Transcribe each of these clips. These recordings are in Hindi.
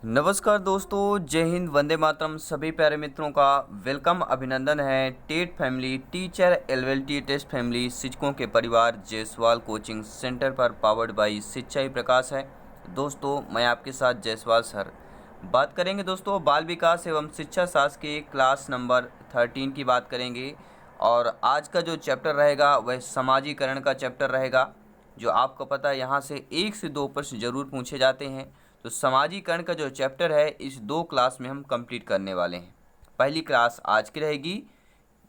नमस्कार दोस्तों, जय हिंद, वंदे मातरम। सभी प्यारे मित्रों का वेलकम, अभिनंदन है। TET family, teacher LLT test family, शिक्षकों के परिवार जायसवाल कोचिंग सेंटर पर पावर्ड बाई शिक्षा ही प्रकाश है। दोस्तों, मैं आपके साथ जायसवाल सर बात करेंगे। दोस्तों, बाल विकास एवं शिक्षा शास्त्र के क्लास नंबर 13 की बात करेंगे। और आज का जो चैप्टर रहेगा वह समाजीकरण का चैप्टर रहेगा। जो आपको पता है, यहाँ से 1 से 2 प्रश्न जरूर पूछे जाते हैं। तो समाजीकरण का जो चैप्टर है, इस 2 क्लास में हम कंप्लीट करने वाले हैं। पहली क्लास आज की रहेगी,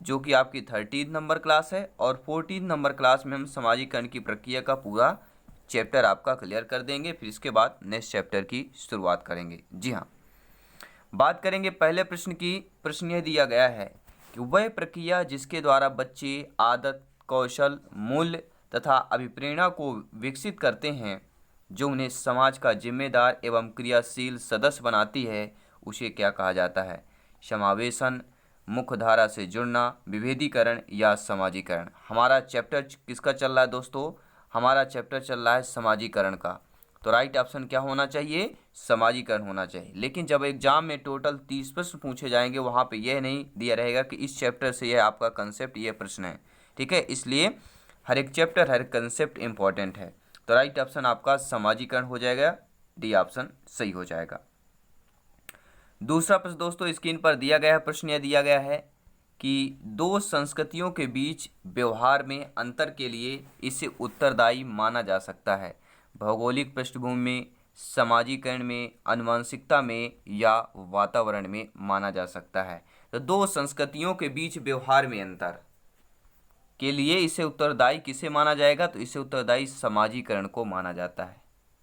जो कि आपकी 13 नंबर क्लास है, और 14 नंबर क्लास में हम समाजीकरण की प्रक्रिया का पूरा चैप्टर आपका क्लियर कर देंगे। फिर इसके बाद नेक्स्ट चैप्टर की शुरुआत करेंगे। जी हाँ, बात करेंगे पहले प्रश्न की। प्रश्न यह दिया गया है कि वह प्रक्रिया जिसके द्वारा बच्चे आदत, कौशल, मूल्य तथा अभिप्रेरणा को विकसित करते हैं, जो उन्हें समाज का जिम्मेदार एवं क्रियाशील सदस्य बनाती है, उसे क्या कहा जाता है? समावेशन, मुख्यधारा से जुड़ना, विभेदीकरण या समाजीकरण। हमारा चैप्टर किसका चल रहा है दोस्तों? हमारा चैप्टर चल रहा है समाजीकरण का। तो राइट ऑप्शन क्या होना चाहिए? समाजीकरण होना चाहिए। लेकिन जब एग्जाम में टोटल 30 प्रश्न पूछे जाएंगे, वहाँ पे यह नहीं दिया रहेगा कि इस चैप्टर से यह आपका कंसेप्ट, ये प्रश्न है। ठीक है, इसलिए हर एक चैप्टर, हर एक कंसेप्ट इंपॉर्टेंट है। तो राइट ऑप्शन आपका समाजीकरण हो जाएगा। डी ऑप्शन सही हो जाएगा। दूसरा प्रश्न दोस्तों स्क्रीन पर दिया गया है। प्रश्न यह दिया गया है कि दो संस्कृतियों के बीच व्यवहार में अंतर के लिए इसे उत्तरदायी माना जा सकता है। भौगोलिक पृष्ठभूमि में, समाजीकरण में, आनुवंशिकता में या वातावरण में माना जा सकता है। तो दो संस्कृतियों के बीच व्यवहार में अंतर के लिए इसे उत्तरदायी किसे माना जाएगा? तो इसे उत्तरदायी समाजीकरण को माना जाता है।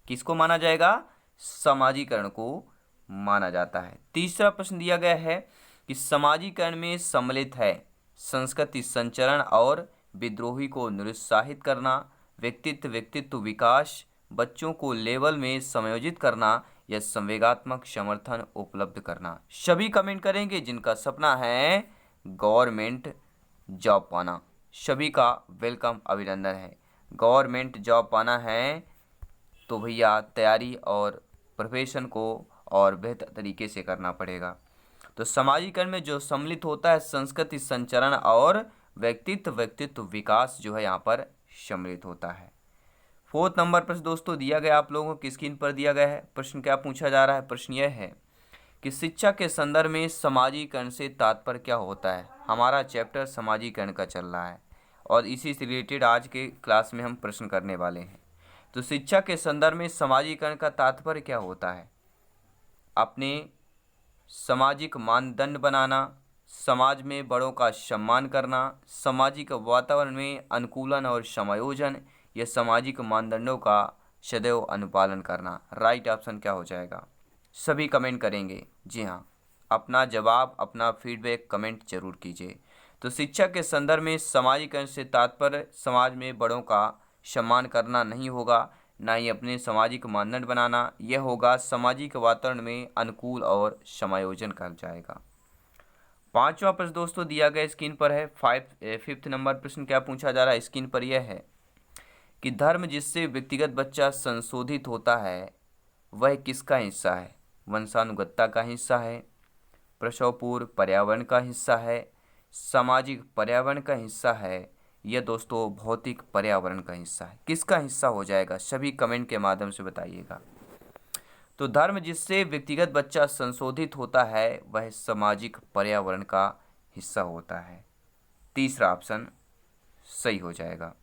किसको माना जाएगा? समाजीकरण को माना जाता है। तीसरा प्रश्न दिया गया है कि समाजीकरण में सम्मिलित है संस्कृति संचरण और विद्रोही को निरुत्साहित करना, व्यक्तित्व विकास, बच्चों को लेवल में समायोजित करना या संवेगात्मक समर्थन उपलब्ध करना। सभी कमेंट करेंगे जिनका सपना है गवर्नमेंट जॉब पाना। सभी का वेलकम, अभिनंदन है। गवर्नमेंट जॉब पाना है तो भैया तैयारी और प्रिपरेशन को और बेहतर तरीके से करना पड़ेगा। तो समाजीकरण में जो सम्मिलित होता है संस्कृति संचरण और व्यक्तित्व विकास जो है यहाँ पर सम्मिलित होता है। 4th नंबर प्रश्न दोस्तों दिया गया आप लोगों की स्क्रीन पर दिया गया है। प्रश्न क्या पूछा जा रहा है? प्रश्न यह है कि शिक्षा के संदर्भ में समाजीकरण से तात्पर्य क्या होता है? हमारा चैप्टर समाजीकरण का चल रहा है और इसी से रिलेटेड आज के क्लास में हम प्रश्न करने वाले हैं। तो शिक्षा के संदर्भ में समाजीकरण का तात्पर्य क्या होता है? अपने सामाजिक मानदंड बनाना, समाज में बड़ों का सम्मान करना, सामाजिक वातावरण में अनुकूलन और समायोजन या सामाजिक मानदंडों का सदैव अनुपालन करना। राइट ऑप्शन क्या हो जाएगा? सभी कमेंट करेंगे। जी हाँ, अपना जवाब, अपना फीडबैक कमेंट जरूर कीजिए। तो शिक्षा के संदर्भ में समाजीकरण से तात्पर्य समाज में बड़ों का सम्मान करना नहीं होगा, ना ही अपने सामाजिक मानदंड बनाना। यह होगा सामाजिक वातावरण में अनुकूल और समायोजन कर जाएगा। 5वां प्रश्न दोस्तों दिया गया स्क्रीन पर है। 5th नंबर प्रश्न क्या पूछा जा रहा है? स्क्रीन पर यह है कि धर्म जिससे व्यक्तिगत बच्चा संशोधित होता है वह किसका हिस्सा है? वंशानुगतता का हिस्सा है, प्रसव पूर्व पर्यावरण का हिस्सा है, सामाजिक पर्यावरण का हिस्सा है, यह दोस्तों भौतिक पर्यावरण का हिस्सा है। किसका हिस्सा हो जाएगा? सभी कमेंट के माध्यम से बताइएगा। तो धर्म जिससे व्यक्तिगत बच्चा संशोधित होता है वह सामाजिक पर्यावरण का हिस्सा होता है। तीसरा ऑप्शन सही हो जाएगा।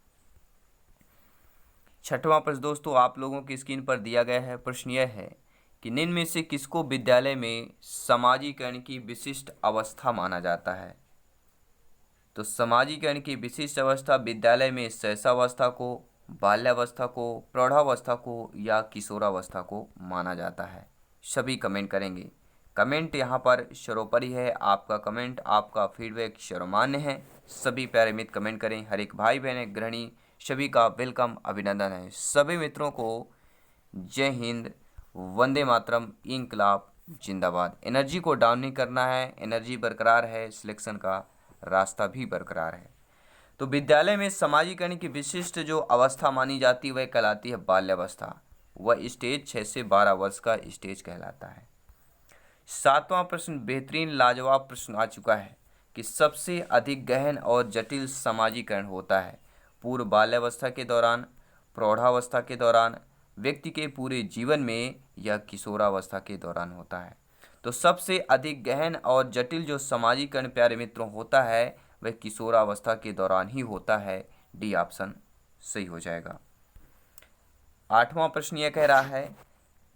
6वां प्रश्न दोस्तों आप लोगों की स्क्रीन पर दिया गया है। प्रश्न यह है कि निम्न में से किसको विद्यालय में समाजीकरण की विशिष्ट अवस्था माना जाता है? तो समाजीकरण की विशिष्ट अवस्था विद्यालय में शैशवावस्था को, बाल्यावस्था को, प्रौढ़ावस्था को या किशोरावस्था को माना जाता है। सभी कमेंट करेंगे। कमेंट यहाँ पर सर्वोपरि है। आपका कमेंट, आपका फीडबैक सर्वमान्य है। सभी प्यारे मित्र कमेंट करें। हर एक भाई बहन, गृहिणी, सभी का वेलकम, अभिनंदन है। सभी मित्रों को जय हिंद, वंदे मातरम, इंकलाब जिंदाबाद। एनर्जी को डाउन नहीं करना है, एनर्जी बरकरार है, सिलेक्शन का रास्ता भी बरकरार है। तो विद्यालय में समाजीकरण की विशिष्ट जो अवस्था मानी जाती है वह कहलाती है बाल्यावस्था। वह स्टेज 6 से 12 वर्ष का स्टेज कहलाता है। 7वां प्रश्न बेहतरीन लाजवाब प्रश्न आ चुका है कि सबसे अधिक गहन और जटिल समाजीकरण होता है पूर्व बाल्यावस्था के दौरान, प्रौढ़ावस्था के दौरान, व्यक्ति के पूरे जीवन में या किशोरावस्था के दौरान होता है। तो सबसे अधिक गहन और जटिल जो समाजीकरण प्यारे मित्रों होता है वह किशोरावस्था के दौरान ही होता है। डी ऑप्शन सही हो जाएगा। 8वां प्रश्न यह कह रहा है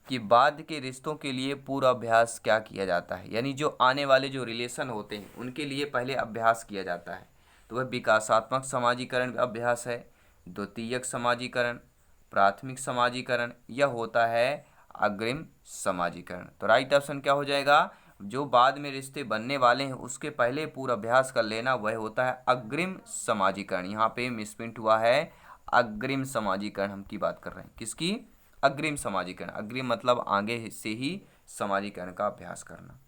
कि बाद के रिश्तों के लिए पूर्वाभ्यास क्या किया जाता है, यानी जो आने वाले जो रिलेशन होते हैं उनके लिए पहले अभ्यास किया जाता है। तो वह विकासात्मक समाजीकरण अभ्यास है, द्वितीयक समाजीकरण, प्राथमिक समाजीकरण या होता है अग्रिम समाजीकरण। तो राइट ऑप्शन क्या हो जाएगा, जो बाद में रिश्ते बनने वाले हैं उसके पहले पूर्वाभ्यास कर लेना वह होता है अग्रिम समाजीकरण। यहाँ पे मिसप्रिंट हुआ है, अग्रिम समाजीकरण हम की बात कर रहे हैं। किसकी? अग्रिम समाजीकरण। अग्रिम मतलब आगे से ही समाजीकरण का अभ्यास करना।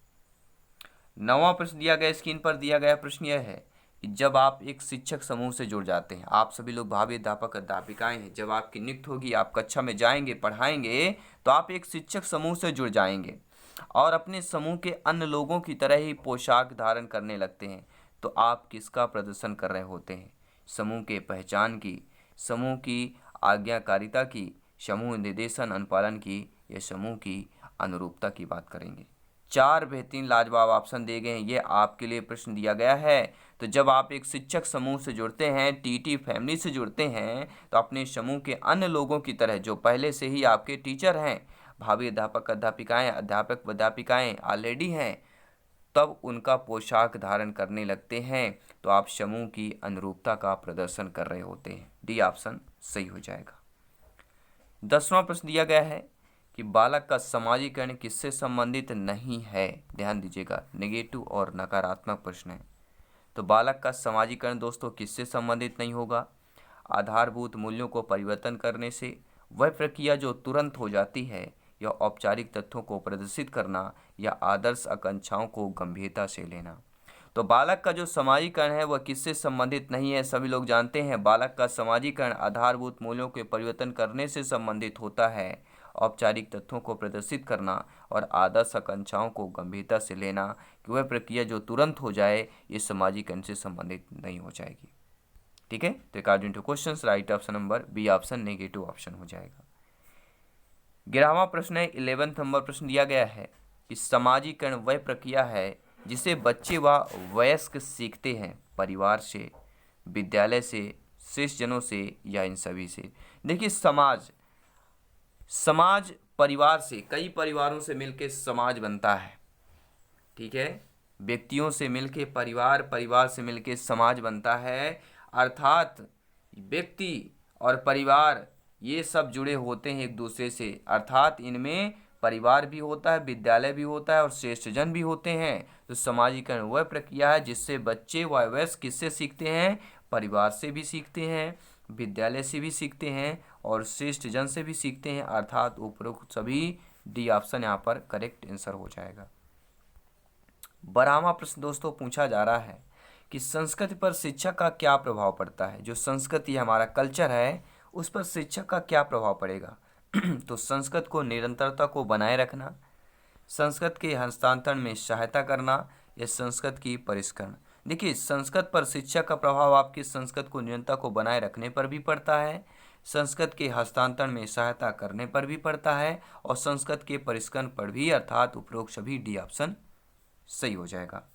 9वां प्रश्न दिया गया, स्क्रीन पर दिया गया प्रश्न यह है कि जब आप एक शिक्षक समूह से जुड़ जाते हैं, आप सभी लोग भावी अध्यापक अध्यापिकाएं हैं, जब आपकी नियुक्ति होगी, आप कक्षा में जाएंगे, पढ़ाएंगे, तो आप एक शिक्षक समूह से जुड़ जाएंगे और अपने समूह के अन्य लोगों की तरह ही पोशाक धारण करने लगते हैं। तो आप किसका प्रदर्शन कर रहे होते हैं? समूह के पहचान की, समूह की आज्ञाकारिता की, समूह निर्देशन अनुपालन की या समूह की अनुरूपता की बात करेंगे। 4 बेहतरीन लाजवाब ऑप्शन दिए गए हैं, ये आपके लिए प्रश्न दिया गया है। तो जब आप एक शिक्षक समूह से जुड़ते हैं, टीटी फैमिली से जुड़ते हैं, तो अपने समूह के अन्य लोगों की तरह जो पहले से ही आपके टीचर हैं, भावी अध्यापक अध्यापिकाएं, अध्यापक अध्यापिकाएं ऑलरेडी हैं, तब उनका पोशाक धारण करने लगते हैं। तो आप समूह की अनुरूपता का प्रदर्शन कर रहे होते हैं। डी ऑप्शन सही हो जाएगा। 10वां प्रश्न दिया गया है कि बालक का समाजीकरण किससे संबंधित नहीं है। ध्यान दीजिएगा, नेगेटिव और नकारात्मक प्रश्न है। तो बालक का समाजीकरण दोस्तों किससे संबंधित नहीं होगा? आधारभूत मूल्यों को परिवर्तन करने से, वह प्रक्रिया जो तुरंत हो जाती है, या औपचारिक तथ्यों को प्रदर्शित करना, या आदर्श आकांक्षाओं को गंभीरता से लेना। तो बालक का जो समाजीकरण है वह किससे संबंधित नहीं है? सभी लोग जानते हैं बालक का समाजीकरण आधारभूत मूल्यों के परिवर्तन करने से संबंधित होता है, औपचारिक तथ्यों को प्रदर्शित करना और आदर्श आकांक्षाओं को गंभीरता से लेना कि वह प्रक्रिया जो तुरंत हो जाए, ये समाजीकरण से संबंधित नहीं हो जाएगी। ठीक है, तो according to question right option number B option negative option हो जाएगा। 11वां प्रश्न है, 11 नंबर प्रश्न दिया गया है कि समाजीकरण वह प्रक्रिया है जिसे बच्चे व वयस्क सीखते हैं परिवार से, विद्यालय से, शिष्यजनों से या इन सभी से। देखिए समाज परिवार से, कई परिवारों से मिलकर समाज बनता है। ठीक है, व्यक्तियों से मिलके परिवार, परिवार से मिलके समाज बनता है। अर्थात व्यक्ति और परिवार ये सब जुड़े होते हैं एक दूसरे से, अर्थात इनमें परिवार भी होता है, विद्यालय भी होता है और श्रेष्ठजन भी होते हैं। तो समाजीकरण वह प्रक्रिया है जिससे बच्चे व वयस्क किससे सीखते हैं? परिवार से भी सीखते हैं, विद्यालय से भी सीखते हैं और श्रेष्ठजन से भी सीखते हैं, अर्थात उपरोक्त सभी। डी ऑप्शन यहाँ पर करेक्ट आंसर हो जाएगा। 12वां प्रश्न दोस्तों पूछा जा रहा है कि संस्कृति पर शिक्षा का क्या प्रभाव पड़ता है। जो संस्कृति हमारा कल्चर है उस पर शिक्षा का क्या प्रभाव पड़ेगा? तो संस्कृत को निरंतरता को बनाए रखना, संस्कृत के हस्तांतरण में सहायता करना या संस्कृत की परिष्करण। देखिए, संस्कृत पर शिक्षा का प्रभाव आपकी संस्कृत को निरंतरता को बनाए रखने पर भी पड़ता है, संस्कृत के हस्तांतरण में सहायता करने पर भी पड़ता है और संस्कृत के परिष्करण पर भी, अर्थात उपरोक्त सभी। डी ऑप्शन सही हो जाएगा।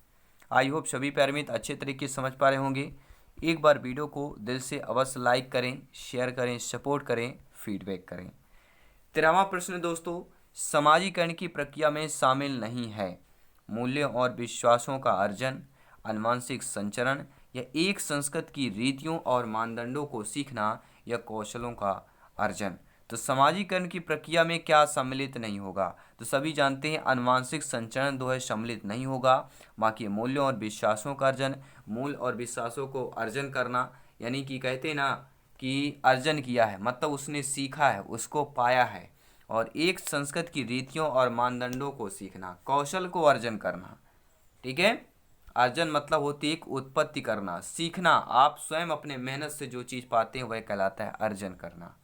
आई होप सभी प्यारे मित्र अच्छे तरीके से समझ पा रहे होंगे। एक बार वीडियो को दिल से अवश्य लाइक करें, शेयर करें, सपोर्ट करें, फीडबैक करें। 13वां प्रश्न दोस्तों, समाजीकरण की प्रक्रिया में शामिल नहीं है मूल्यों और विश्वासों का अर्जन, अनुमानसिक संचरण या एक संस्कृत की रीतियों और मानदंडों को सीखना या कौशलों का अर्जन। तो समाजीकरण की प्रक्रिया में क्या सम्मिलित नहीं होगा? तो सभी जानते हैं अनुवांशिक संचरण जो है सम्मिलित नहीं होगा। बाकी मूल्यों और विश्वासों का अर्जन, मूल और विश्वासों को अर्जन करना, यानी कि कहते हैं ना कि अर्जन किया है, मतलब उसने सीखा है, उसको पाया है। और एक संस्कृत की रीतियों और मानदंडों को सीखना, कौशल को अर्जन करना। ठीक है, अर्जन मतलब होती है एक उत्पत्ति करना, सीखना। आप स्वयं अपने मेहनत से जो चीज़ पाते हैं वह कहलाता है अर्जन करना।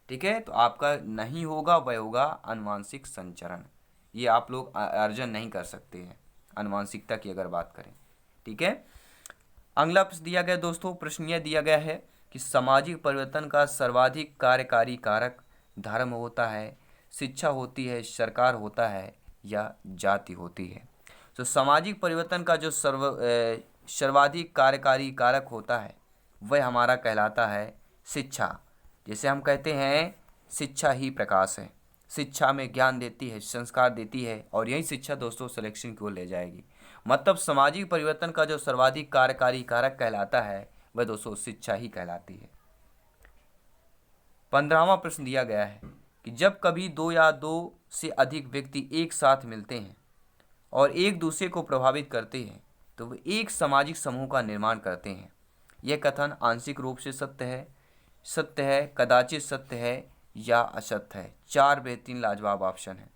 ठीक है, तो आपका नहीं होगा, वह होगा अनुवांशिक संचरण। ये आप लोग अर्जन नहीं कर सकते हैं, आनुवांशिकता की अगर बात करें। ठीक है, अगला प्रश्न दिया गया दोस्तों, प्रश्न यह दिया गया है कि सामाजिक परिवर्तन का सर्वाधिक कार्यकारी कारक धर्म होता है, शिक्षा होती है, सरकार होता है या जाति होती है। तो सामाजिक परिवर्तन का जो सर्वाधिक कार्यकारी कारक होता है वह हमारा कहलाता है शिक्षा। जैसे हम कहते हैं शिक्षा ही प्रकाश है, शिक्षा में ज्ञान देती है, संस्कार देती है, और यही शिक्षा दोस्तों सिलेक्शन की ओर ले जाएगी। मतलब सामाजिक परिवर्तन का जो सर्वाधिक कार्यकारी कारक कहलाता है वह दोस्तों शिक्षा ही कहलाती है। 15वां प्रश्न दिया गया है कि जब कभी दो या दो से अधिक व्यक्ति एक साथ मिलते हैं और एक दूसरे को प्रभावित करते हैं तो वे एक सामाजिक समूह का निर्माण करते हैं। यह कथन आंशिक रूप से सत्य है, कदाचित सत्य है या असत्य है। 4 बेहतरीन लाजवाब ऑप्शन है।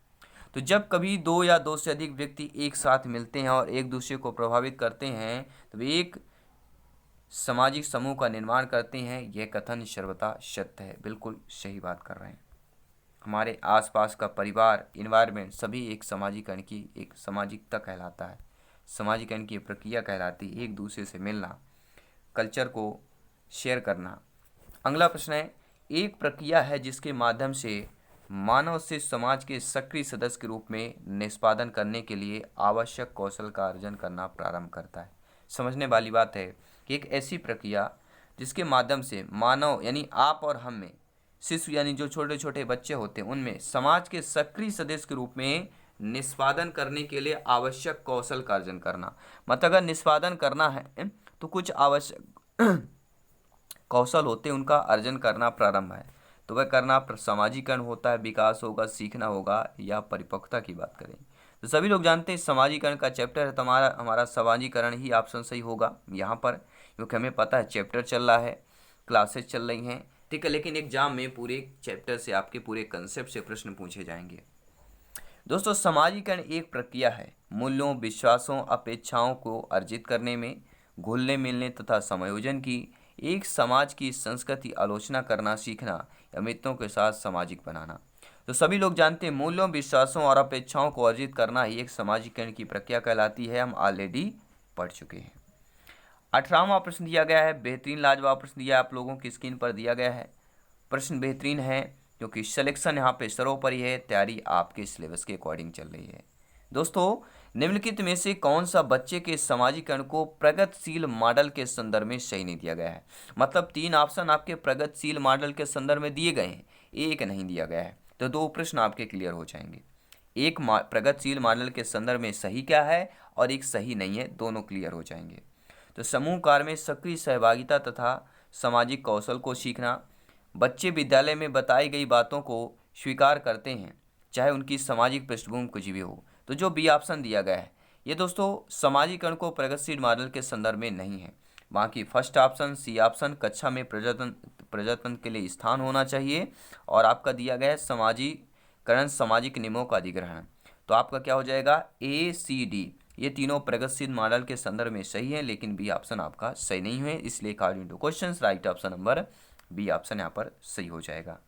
तो जब कभी दो या दो से अधिक व्यक्ति एक साथ मिलते हैं और एक दूसरे को प्रभावित करते हैं तो वे एक सामाजिक समूह का निर्माण करते हैं, यह कथन सर्वथा सत्य है। बिल्कुल सही बात कर रहे हैं। हमारे आसपास का परिवार, इन्वायरमेंट सभी एक सामाजिकरण की एक सामाजिकता कहलाता है, सामाजिकरण की प्रक्रिया कहलाती है, एक दूसरे से मिलना, कल्चर को शेयर करना। अगला प्रश्न है, एक प्रक्रिया है जिसके माध्यम से मानव से समाज के सक्रिय सदस्य के रूप में निष्पादन करने के लिए आवश्यक कौशल का अर्जन करना प्रारंभ करता है। समझने वाली बात है कि एक ऐसी प्रक्रिया जिसके माध्यम से मानव यानी आप और हम में, शिशु यानी जो छोटे छोटे बच्चे होते हैं उनमें समाज के सक्रिय सदस्य के रूप में निष्पादन करने के लिए आवश्यक कौशल का अर्जन करना। मतलब अगर निष्पादन करना है तो कुछ आवश्यक कौशल होते हैं, उनका अर्जन करना प्रारंभ है। तो वह करना सामाजिकरण होता है, विकास होगा, सीखना होगा या परिपक्वता की बात करें तो सभी लोग जानते हैं सामाजिकरण का चैप्टर है तो हमारा सामाजिकरण ही ऑप्शन सही होगा यहाँ पर, क्योंकि हमें पता है चैप्टर चल रहा है, क्लासेस चल रही हैं। ठीक है, लेकिन एग्जाम में पूरे चैप्टर से आपके पूरे कंसेप्ट से प्रश्न पूछे जाएंगे। दोस्तों सामाजिकरण एक प्रक्रिया है मूल्यों, विश्वासों, अपेक्षाओं को अर्जित करने में, घुलने मिलने तथा समायोजन की, एक समाज की संस्कृति आलोचना करना सीखना या मित्रों के साथ सामाजिक बनाना। तो सभी लोग जानते हैं मूल्यों, विश्वासों और अपेक्षाओं को अर्जित करना ही एक सामाजिकरण की प्रक्रिया कहलाती है। हम ऑलरेडी पढ़ चुके हैं। 18वां प्रश्न दिया गया है, बेहतरीन लाजवाब प्रश्न दिया आप लोगों की स्क्रीन पर दिया गया है। प्रश्न बेहतरीन है क्योंकि सिलेक्शन यहाँ पे सर्वोपरि है, तैयारी आपके सिलेबस के अकॉर्डिंग चल रही है। दोस्तों निम्नलिखित में से कौन सा बच्चे के सामाजिकरण को प्रगतिशील मॉडल के संदर्भ में सही नहीं दिया गया है। मतलब 3 ऑप्शन आपके प्रगतिशील मॉडल के संदर्भ में दिए गए हैं, एक नहीं दिया गया है, तो 2 प्रश्न आपके क्लियर हो जाएंगे। एक प्रगतिशील मॉडल के संदर्भ में सही क्या है और एक सही नहीं है, दोनों क्लियर हो जाएंगे। तो समूह कार्य में सक्रिय सहभागिता तथा सामाजिक कौशल को सीखना, बच्चे विद्यालय में बताई गई बातों को स्वीकार करते हैं चाहे उनकी सामाजिक पृष्ठभूमि कुछ भी हो। तो जो बी ऑप्शन दिया गया है ये दोस्तों सामाजिकरण को प्रगतिशील मॉडल के संदर्भ में नहीं है। बाकी फर्स्ट ऑप्शन, सी ऑप्शन कक्षा में प्रजनन के लिए स्थान होना चाहिए, और आपका दिया गया है सामाजिकरण सामाजिक नियमों का अधिग्रहण। तो आपका क्या हो जाएगा, ए सी डी, ये तीनों प्रगतिशील मॉडल के संदर्भ में सही है, लेकिन बी ऑप्शन आपका सही नहीं है, इसलिए according to question right option number B option यहाँ पर सही हो जाएगा।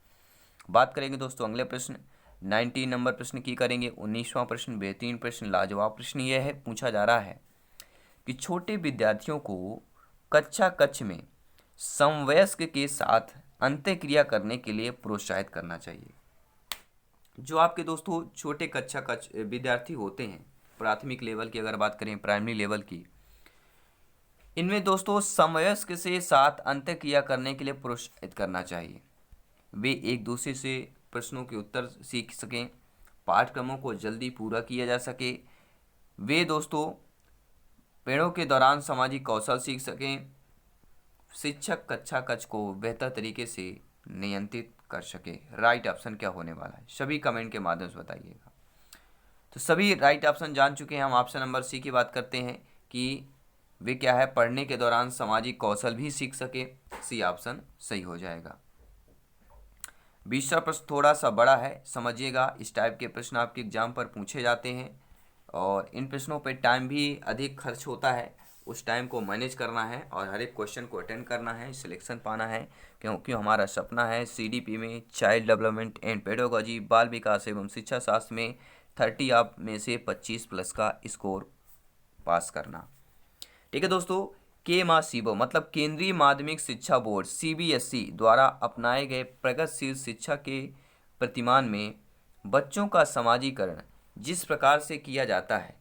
बात करेंगे दोस्तों अगले प्रश्न 19 नंबर प्रश्न की करेंगे। 19वां प्रश्न बेहतरीन प्रश्न, लाजवाब प्रश्न यह है, पूछा जा रहा है कि छोटे विद्यार्थियों को कक्षा में समवयस्क के साथ अंत्यक्रिया करने के लिए प्रोत्साहित करना चाहिए। जो आपके दोस्तों छोटे कक्षा विद्यार्थी होते हैं, प्राथमिक लेवल की अगर बात करें, प्राइमरी लेवल की, इनमें दोस्तों समवयस्क से साथ अंत्यक्रिया करने के लिए प्रोत्साहित करना चाहिए। वे एक दूसरे से प्रश्नों के उत्तर सीख सकें, पाठ्यक्रमों को जल्दी पूरा किया जा सके, वे दोस्तों पेड़ों के दौरान सामाजिक कौशल सीख सकें, शिक्षक कक्षा कक्ष को बेहतर तरीके से नियंत्रित कर सके। राइट ऑप्शन क्या होने वाला है, सभी कमेंट के माध्यम से बताइएगा। तो सभी राइट ऑप्शन जान चुके हैं, हम ऑप्शन नंबर सी की बात करते हैं कि वे क्या है, पढ़ने के दौरान सामाजिक कौशल भी सीख सके। सी ऑप्शन सही हो जाएगा। 20वां प्रश्न थोड़ा सा बड़ा है, समझिएगा। इस टाइप के प्रश्न आपके एग्जाम पर पूछे जाते हैं और इन प्रश्नों पर टाइम भी अधिक खर्च होता है, उस टाइम को मैनेज करना है और हर एक क्वेश्चन को अटेंड करना है, सिलेक्शन पाना है, क्योंकि हमारा सपना है सीडीपी में चाइल्ड डेवलपमेंट एंड पेडोलॉजी, बाल विकास एवं शिक्षा शास्त्र में 30 आप में से 25 प्लस का स्कोर पास करना। ठीक है दोस्तों, के मासीबो मतलब केंद्रीय माध्यमिक शिक्षा बोर्ड सीबीएसई द्वारा अपनाए गए प्रगतिशील शिक्षा के प्रतिमान में बच्चों का समाजीकरण जिस प्रकार से किया जाता है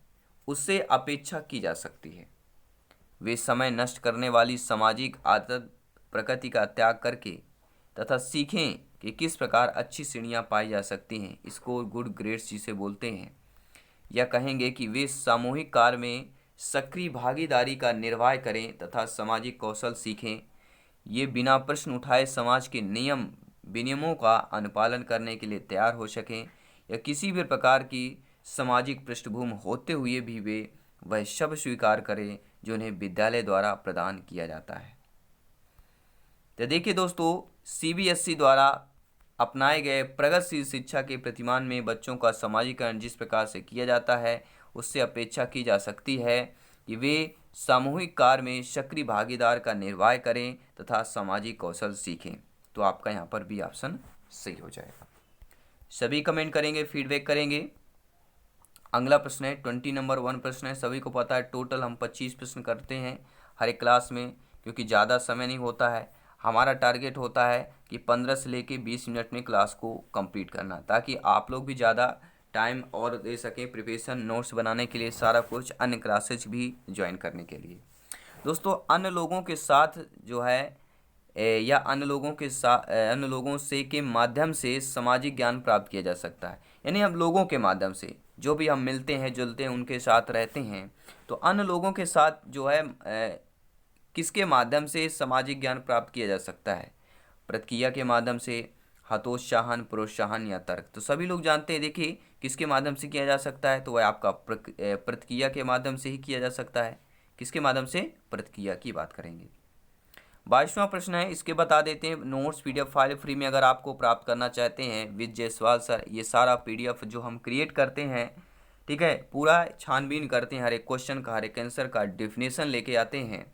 उससे अपेक्षा की जा सकती है। वे समय नष्ट करने वाली सामाजिक आदत प्रकृति का त्याग करके तथा सीखें कि किस प्रकार अच्छी श्रेणियां पाई जा सकती हैं, स्कोर गुड ग्रेड्स जिसे बोलते हैं, या कहेंगे कि वे सामूहिक कार्य में सक्रिय भागीदारी का निर्वाह करें तथा सामाजिक कौशल सीखें। ये बिना प्रश्न उठाए समाज के नियम विनियमों का अनुपालन करने के लिए तैयार हो सकें, या किसी भी प्रकार की सामाजिक पृष्ठभूमि होते हुए भी वे वह शब्द स्वीकार करें जो उन्हें विद्यालय द्वारा प्रदान किया जाता है। तो देखिए दोस्तों, सीबीएसई द्वारा अपनाए गए प्रगतिशील शिक्षा के प्रतिमान में बच्चों का समाजीकरण जिस प्रकार से किया जाता है उससे अपेक्षा की जा सकती है कि वे सामूहिक कार्य में सक्रिय भागीदार का निर्वाह करें तथा सामाजिक कौशल सीखें। तो आपका यहाँ पर भी ऑप्शन सही हो जाएगा। सभी कमेंट करेंगे, फीडबैक करेंगे। अगला प्रश्न है 20 नंबर 1 प्रश्न है। सभी को पता है टोटल हम 25 प्रश्न करते हैं हर एक क्लास में, क्योंकि ज़्यादा समय नहीं होता है। हमारा टारगेट होता है कि 15 से लेके 20 मिनट में क्लास को कंप्लीट करना, ताकि आप लोग भी ज़्यादा टाइम और दे सकें प्रिपरेशन नोट्स बनाने के लिए, सारा कुछ अन्य क्लासेज भी ज्वाइन करने के लिए। दोस्तों, अन्य लोगों के साथ जो है या अन्य लोगों से के माध्यम से सामाजिक ज्ञान प्राप्त किया जा सकता है। यानी हम लोगों के माध्यम से जो भी हम मिलते हैं जुलते हैं उनके साथ रहते हैं, तो अन्य लोगों के साथ जो है किसके माध्यम से सामाजिक ज्ञान प्राप्त किया जा सकता है? प्रतिक्रिया के माध्यम से, हतोत्साहन, प्रोत्साहन या तर्क। तो सभी लोग जानते हैं, देखिए किसके माध्यम से किया जा सकता है, तो वह आपका प्रतिक्रिया के माध्यम से ही किया जा सकता है। किसके माध्यम से? प्रतिक्रिया की बात करेंगे। 22वां प्रश्न है, इसके बता देते हैं। नोट्स पीडीएफ फाइल फ्री में अगर आपको प्राप्त करना चाहते हैं विद जयसवाल सर, ये सारा पीडीएफ जो हम क्रिएट करते हैं, ठीक है, पूरा छानबीन करते हैं, हर एक क्वेश्चन का हर एक आंसर का डेफिनेशन लेके आते हैं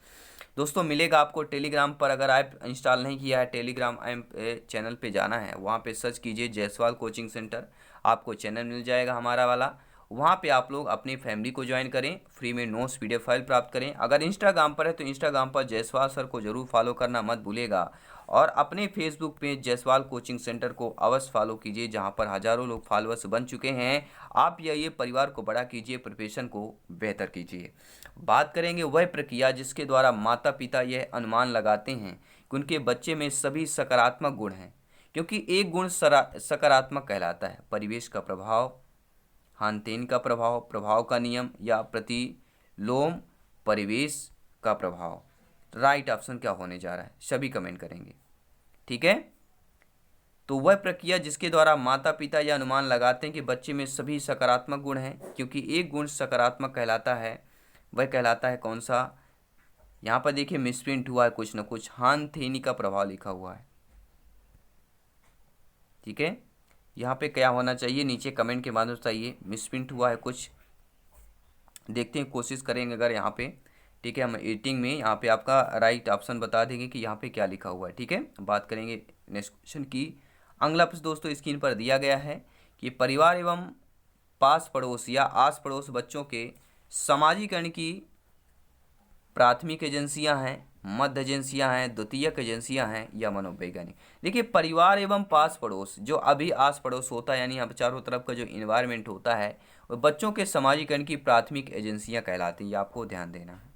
दोस्तों, मिलेगा आपको टेलीग्राम पर। अगर ऐप इंस्टॉल नहीं किया है, टेलीग्राम ऐप चैनल पे जाना है, वहाँ पे सर्च कीजिए जयसवाल कोचिंग सेंटर, आपको चैनल मिल जाएगा हमारा वाला। वहाँ पे आप लोग अपनी फैमिली को ज्वाइन करें, फ्री में नोट्स पीडीएफ फाइल प्राप्त करें। अगर इंस्टाग्राम पर है तो इंस्टाग्राम पर जयसवाल सर को जरूर फॉलो करना मत भूलिएगा, और अपने Facebook page Jaiswal coaching centre को अवश्य फॉलो कीजिए, जहाँ पर हज़ारों लोग फॉलोअर्स बन चुके हैं। आप ये परिवार को बड़ा कीजिए, प्रिपरेशन को बेहतर कीजिए। बात करेंगे वह प्रक्रिया जिसके द्वारा माता पिता यह अनुमान लगाते हैं कि उनके बच्चे में सभी सकारात्मक गुण हैं, क्योंकि एक गुण सकारात्मक कहलाता है। परिवेश का प्रभाव, हानतेन का प्रभाव, प्रभाव का नियम या प्रतिलोम परिवेश का प्रभाव। राइट ऑप्शन क्या होने जा रहा है? सभी कमेंट करेंगे, ठीक है। तो वह प्रक्रिया जिसके द्वारा माता पिता यह अनुमान लगाते हैं कि बच्चे में सभी सकारात्मक गुण हैं, क्योंकि एक गुण सकारात्मक कहलाता है, वह कहलाता है कौन सा? यहाँ पर देखिए मिसप्रिंट हुआ है कुछ न कुछ, हानथेनी का प्रभाव लिखा हुआ है, ठीक है। यहाँ पे क्या होना चाहिए नीचे कमेंट के माध्यम से बताइए। मिसप्रिंट हुआ है कुछ, देखते हैं, कोशिश करेंगे अगर यहाँ पे, ठीक है। हम एडिटिंग में यहाँ पे आपका राइट ऑप्शन बता देंगे कि यहाँ पे क्या लिखा हुआ है, ठीक है। बात करेंगे नेक्स्ट क्वेश्चन की। अगला प्रश्न दोस्तों स्क्रीन पर दिया गया है कि परिवार एवं पास पड़ोस या आस पड़ोस बच्चों के समाजीकरण की प्राथमिक एजेंसियां हैं, मध्य एजेंसियां हैं, द्वितीयक एजेंसियां हैं या मनोवैज्ञानिक। देखिए परिवार एवं पास पड़ोस, जो अभी आस पड़ोस होता है, यानी यहाँ पर चारों तरफ का जो इन्वायरमेंट होता है, वो बच्चों के समाजीकरण की प्राथमिक एजेंसियां कहलाती हैं, ये आपको ध्यान देना है।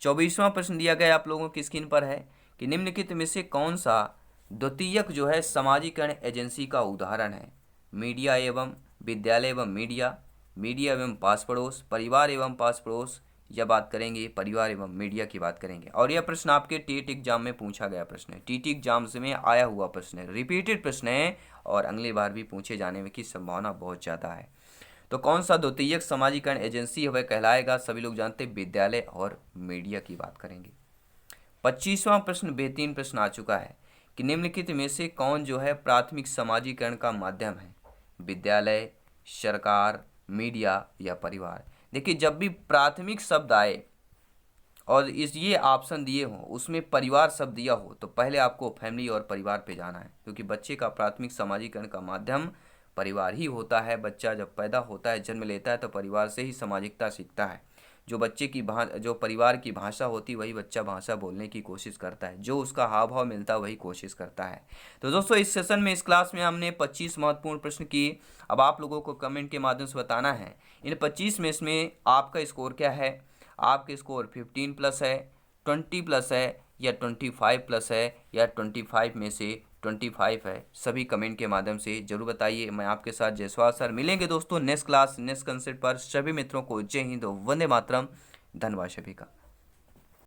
24वां प्रश्न दिया गया आप लोगों की स्क्रीन पर है कि निम्नलिखित में से कौन सा द्वितीयक जो है समाजीकरण एजेंसी का उदाहरण है? मीडिया एवं विद्यालय एवं मीडिया, मीडिया एवं पास पड़ोस, परिवार एवं पास पड़ोस, या बात करेंगे परिवार एवं मीडिया की बात करेंगे। और यह प्रश्न आपके टीटी एग्जाम में पूछा गया प्रश्न है, टीटी एग्जाम में आया हुआ प्रश्न है, रिपीटेड प्रश्न है, और अगली बार भी पूछे जाने की संभावना बहुत ज़्यादा है। तो कौन सा द्वितीयक समाजीकरण एजेंसी है वह कहलाएगा? सभी लोग जानते हैं विद्यालय और मीडिया की बात करेंगे। 25वां प्रश्न बेहतरीन प्रश्न आ चुका है कि निम्नलिखित में से कौन जो है प्राथमिक समाजीकरण का माध्यम है? विद्यालय, सरकार, मीडिया या परिवार। देखिए जब भी प्राथमिक शब्द आए और ये ऑप्शन दिए हों उसमें परिवार शब्द दिया हो, तो पहले आपको फैमिली और परिवार पे जाना है, क्योंकि बच्चे का प्राथमिक समाजीकरण का माध्यम परिवार ही होता है। बच्चा जब पैदा होता है, जन्म लेता है, तो परिवार से ही सामाजिकता सीखता है। जो परिवार की भाषा होती वही बच्चा भाषा बोलने की कोशिश करता है, जो उसका हाव भाव मिलता है वही कोशिश करता है। तो दोस्तों, इस सेशन में, इस क्लास में हमने 25 महत्वपूर्ण प्रश्न किए। अब आप लोगों को कमेंट के माध्यम से बताना है इन 25 में इसमें आपका स्कोर क्या है। आपके स्कोर 15 प्लस है, 20 प्लस है, या 25 प्लस है, या 25 में से 25 है। सभी कमेंट के माध्यम से जरूर बताइए। मैं आपके साथ जयसवाल सर मिलेंगे दोस्तों नेक्स्ट क्लास नेक्स्ट कंसेप्ट पर। सभी मित्रों को जय हिंद, वंदे मातरम। धन्यवाद सभी का।